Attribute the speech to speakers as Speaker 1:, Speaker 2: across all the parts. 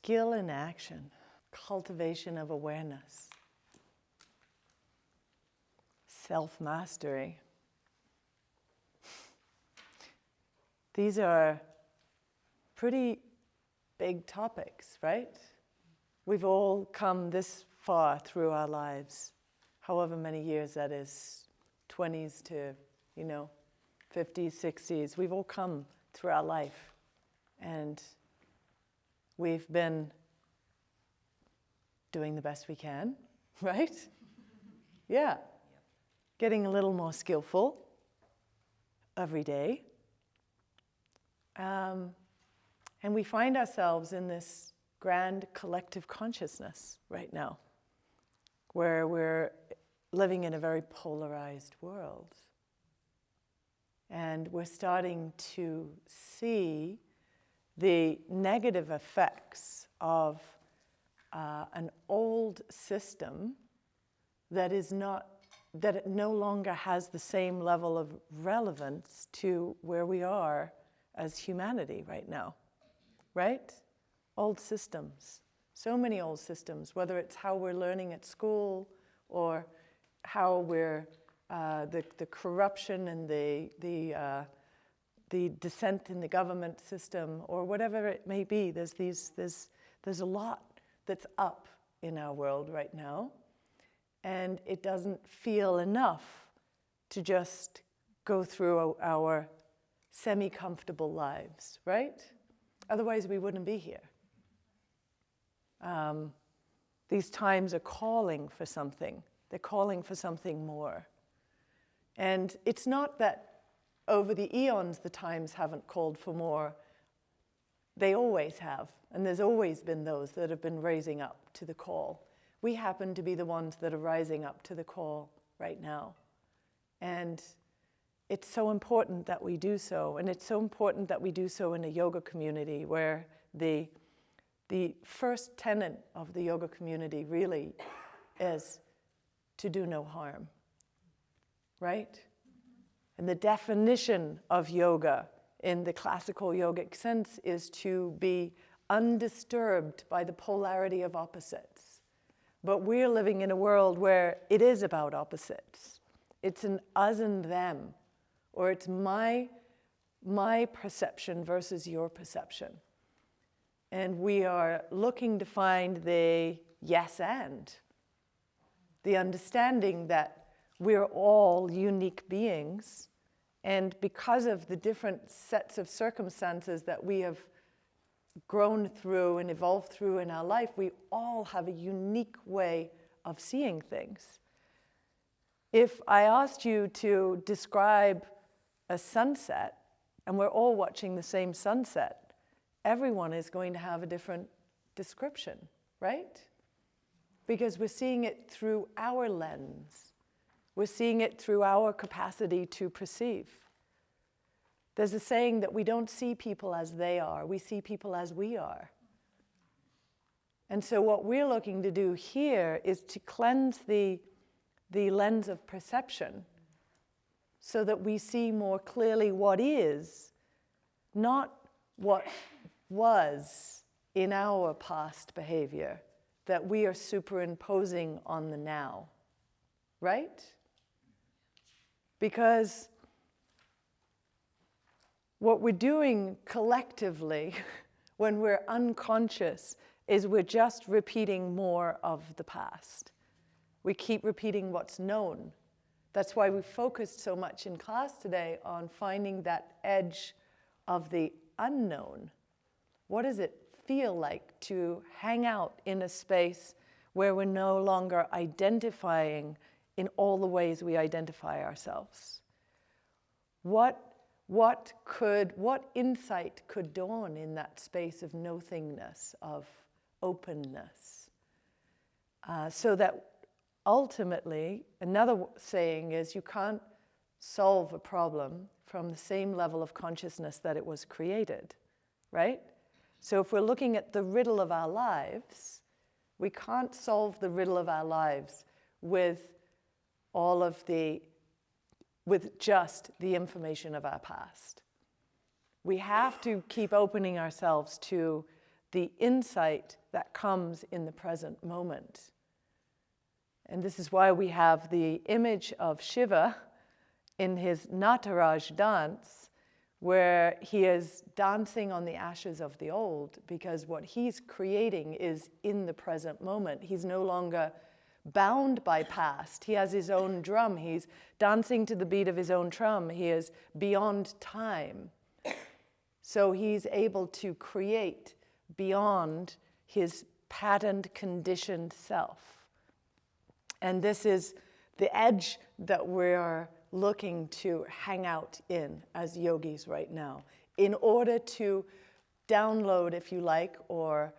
Speaker 1: skill in action, cultivation of awareness, self-mastery. These are pretty big topics, right? We've all come this far through our lives, however many years that is, 20s to, 50s, 60s. We've all come through our life, and we've been doing the best we can, right? Yeah. Getting a little more skillful every day. And we find ourselves in this grand collective consciousness right now, where we're living in a very polarized world. And we're starting to see the negative effects of an old system that it no longer has the same level of relevance to where we are as humanity right now, right? Old systems, so many old systems, whether it's how we're learning at school or how we're, the corruption and the dissent in the government system, or whatever it may be. There's a lot that's up in our world right now, and it doesn't feel enough to just go through our semi-comfortable lives, right? Otherwise we wouldn't be here. These times are calling for something. They're calling for something more. And it's not that over the eons the times haven't called for more. They always have. And there's always been those that have been raising up to the call. We happen to be the ones that are rising up to the call right now. And it's so important that we do so. And it's so important that we do so in a yoga community where the first tenet of the yoga community really is to do no harm, right? And the definition of yoga in the classical yogic sense is to be undisturbed by the polarity of opposites. But we're living in a world where it is about opposites. It's an us and them, or it's my perception versus your perception. And we are looking to find the yes and, the understanding that we're all unique beings, and because of the different sets of circumstances that we have grown through and evolved through in our life, we all have a unique way of seeing things. If I asked you to describe a sunset, and we're all watching the same sunset, everyone is going to have a different description, right? Because we're seeing it through our lens. We're seeing it through our capacity to perceive. There's a saying that we don't see people as they are, we see people as we are. And so what we're looking to do here is to cleanse the lens of perception so that we see more clearly what is, not what was in our past behavior that we are superimposing on the now, right? Because what we're doing collectively when we're unconscious is we're just repeating more of the past. We keep repeating what's known. That's why we focused so much in class today on finding that edge of the unknown. What does it feel like to hang out in a space where we're no longer identifying in all the ways we identify ourselves? What insight could dawn in that space of nothingness, of openness? So that ultimately, another saying is you can't solve a problem from the same level of consciousness that it was created, right? So if we're looking at the riddle of our lives, we can't solve the riddle of our lives with just the information of our past. We have to keep opening ourselves to the insight that comes in the present moment. And this is why we have the image of Shiva in his Nataraj dance, where he is dancing on the ashes of the old, because what he's creating is in the present moment. He's no longer bound by past. He has his own drum. He's dancing to the beat of his own drum. He is beyond time. So he's able to create beyond his patterned, conditioned self. And this is the edge that we're looking to hang out in as yogis right now, in order to download, if you like, or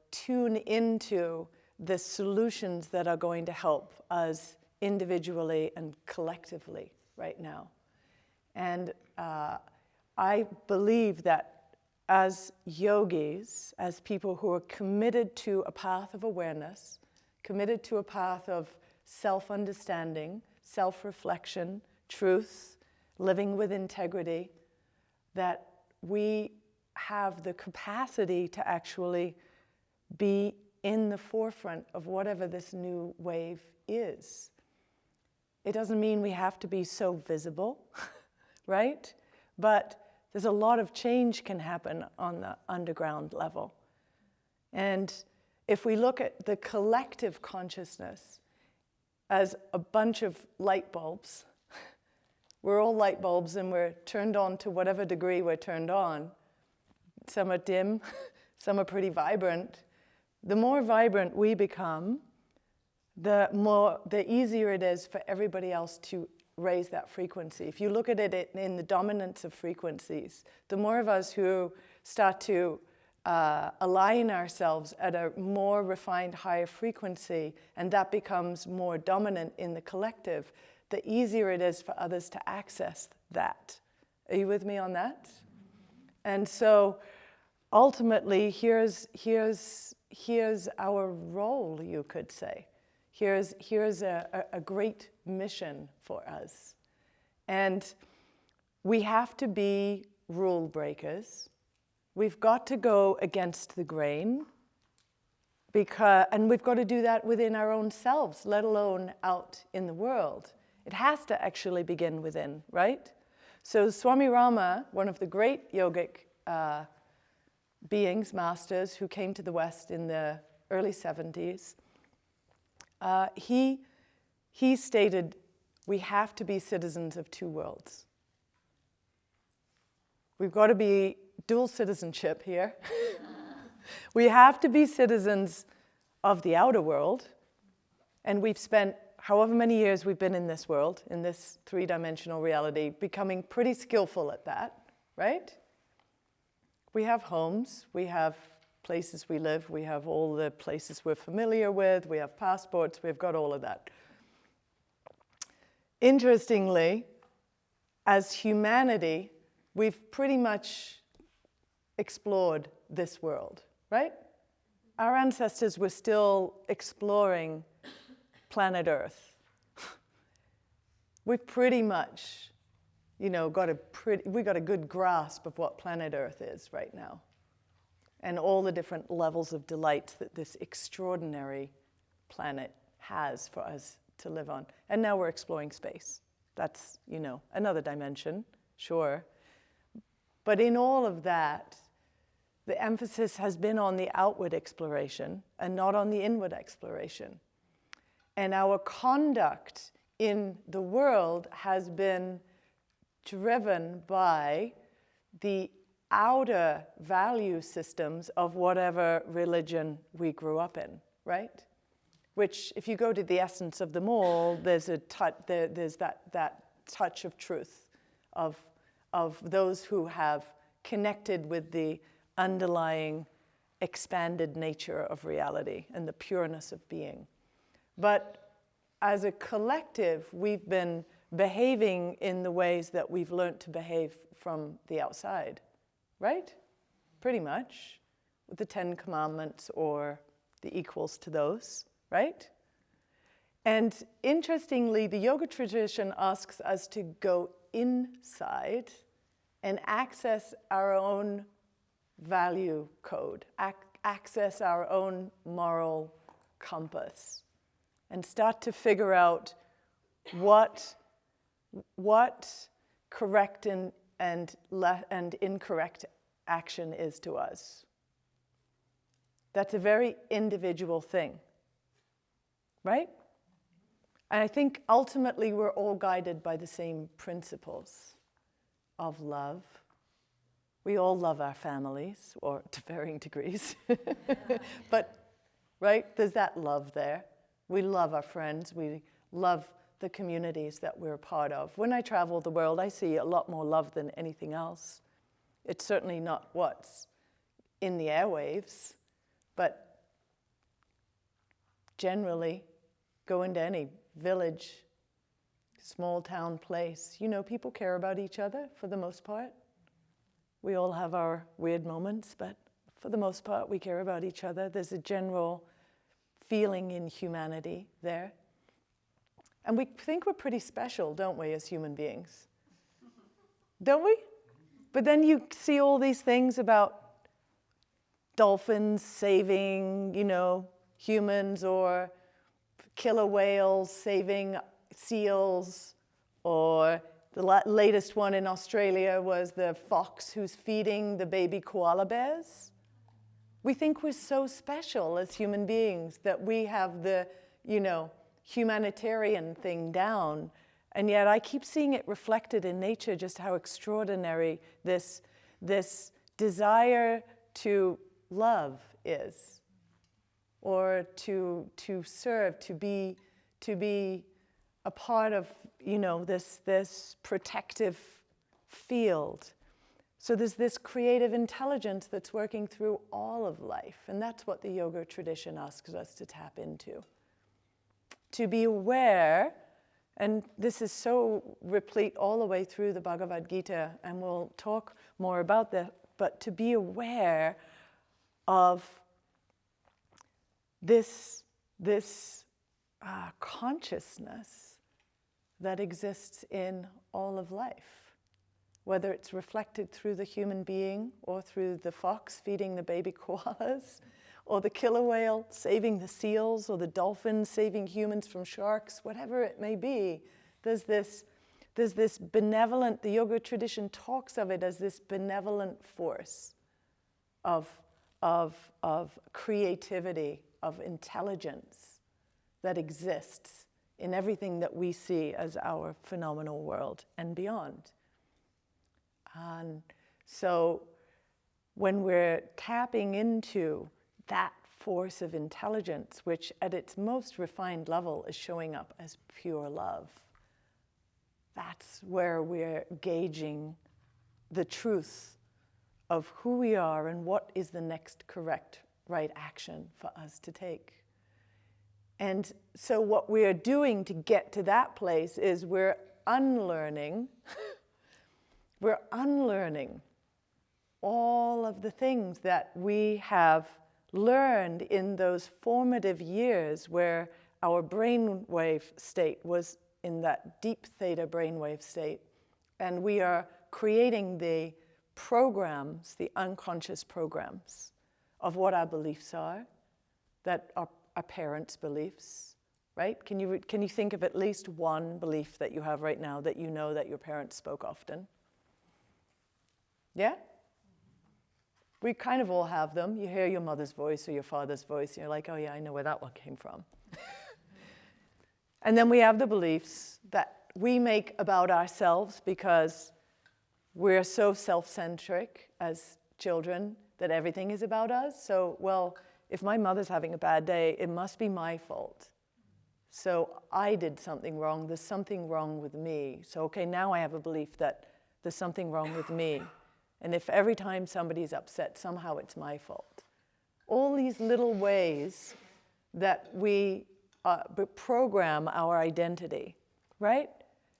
Speaker 1: tune into the solutions that are going to help us individually and collectively right now. And I believe that as yogis, as people who are committed to a path of awareness, committed to a path of self-understanding, self-reflection, truth, living with integrity, that we have the capacity to actually be in the forefront of whatever this new wave is. It doesn't mean we have to be so visible, right? But there's a lot of change can happen on the underground level. And if we look at the collective consciousness as a bunch of light bulbs, we're all light bulbs and we're turned on to whatever degree we're turned on. Some are dim, some are pretty vibrant. The more vibrant we become, the easier it is for everybody else to raise that frequency. If you look at it in the dominance of frequencies, the more of us who start to align ourselves at a more refined, higher frequency, and that becomes more dominant in the collective, the easier it is for others to access that. Are you with me on that? And so ultimately, here's our role, you could say. Here's a great mission for us. And we have to be rule breakers. We've got to go against the grain, and we've got to do that within our own selves, let alone out in the world. It has to actually begin within, right? So Swami Rama, one of the great yogic beings, masters, who came to the West in the early 70s, he stated, we have to be citizens of two worlds. We've got to be dual citizenship here. We have to be citizens of the outer world, and we've spent however many years we've been in this world, in this three-dimensional reality, becoming pretty skillful at that, right? We have homes, we have places we live, we have all the places we're familiar with, we have passports, we've got all of that. Interestingly, as humanity, we've pretty much explored this world, right? Our ancestors were still exploring planet Earth. We've pretty much, we got a good grasp of what planet Earth is right now, and all the different levels of delight that this extraordinary planet has for us to live on. And now we're exploring space. That's, another dimension, sure. But in all of that, the emphasis has been on the outward exploration and not on the inward exploration. And our conduct in the world has been driven by the outer value systems of whatever religion we grew up in, right? Which, if you go to the essence of them all, there's that touch of truth of those who have connected with the underlying expanded nature of reality and the pureness of being. But as a collective, we've been behaving in the ways that we've learned to behave from the outside, right? Pretty much, with the 10 Commandments or the equals to those, right? And interestingly, the yoga tradition asks us to go inside and access our own value code, access our own moral compass, and start to figure out what correct and incorrect action is to us. That's a very individual thing, right? And I think ultimately we're all guided by the same principles of love. We all love our families, or to varying degrees. But, right, there's that love there. We love our friends. We love the communities that we're a part of. When I travel the world, I see a lot more love than anything else. It's certainly not what's in the airwaves, but generally, go into any village, small town place, people care about each other for the most part. We all have our weird moments, but for the most part, we care about each other. There's a general feeling in humanity there. And we think we're pretty special, don't we, as human beings? Don't we? But then you see all these things about dolphins saving, humans, or killer whales saving seals, or the latest one in Australia was the fox who's feeding the baby koala bears. We think we're so special as human beings that we have the, humanitarian thing down. And yet I keep seeing it reflected in nature, just how extraordinary this desire to love is, or to serve, to be a part of, this protective field. So there's this creative intelligence that's working through all of life, and that's what the yoga tradition asks us to tap into. To be aware, and this is so replete all the way through the Bhagavad Gita, and we'll talk more about that, but to be aware of this consciousness that exists in all of life, whether it's reflected through the human being or through the fox feeding the baby koalas, or the killer whale saving the seals, or the dolphin saving humans from sharks, whatever it may be. There's this benevolent, the yoga tradition talks of it as this benevolent force of creativity, of intelligence that exists in everything that we see as our phenomenal world and beyond. And so when we're tapping into that force of intelligence, which at its most refined level is showing up as pure love, that's where we're gauging the truth of who we are and what is the next correct, right action for us to take. And so what we're doing to get to that place is we're unlearning all of the things that we have learned in those formative years where our brainwave state was in that deep theta brainwave state. And we are creating the programs, the unconscious programs of what our beliefs are, that are our parents' beliefs, right? Can you think of at least one belief that you have right now that you know that your parents spoke often? Yeah? We kind of all have them. You hear your mother's voice or your father's voice, and you're like, oh yeah, I know where that one came from. And then we have the beliefs that we make about ourselves because we're so self-centric as children that everything is about us. So, well, if my mother's having a bad day, it must be my fault. So I did something wrong. There's something wrong with me. So, okay, now I have a belief that there's something wrong with me. And if every time somebody's upset, somehow it's my fault. All these little ways that we program our identity, right?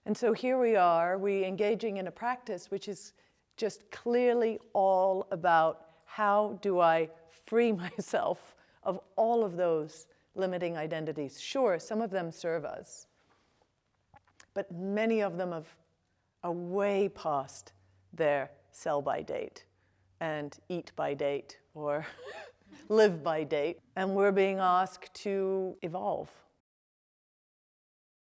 Speaker 1: And so here we are, engaging in a practice which is just clearly all about how do I free myself of all of those limiting identities. Sure, some of them serve us, but many of them are way past their sell-by date. and eat by date or live by date. And we're being asked to evolve.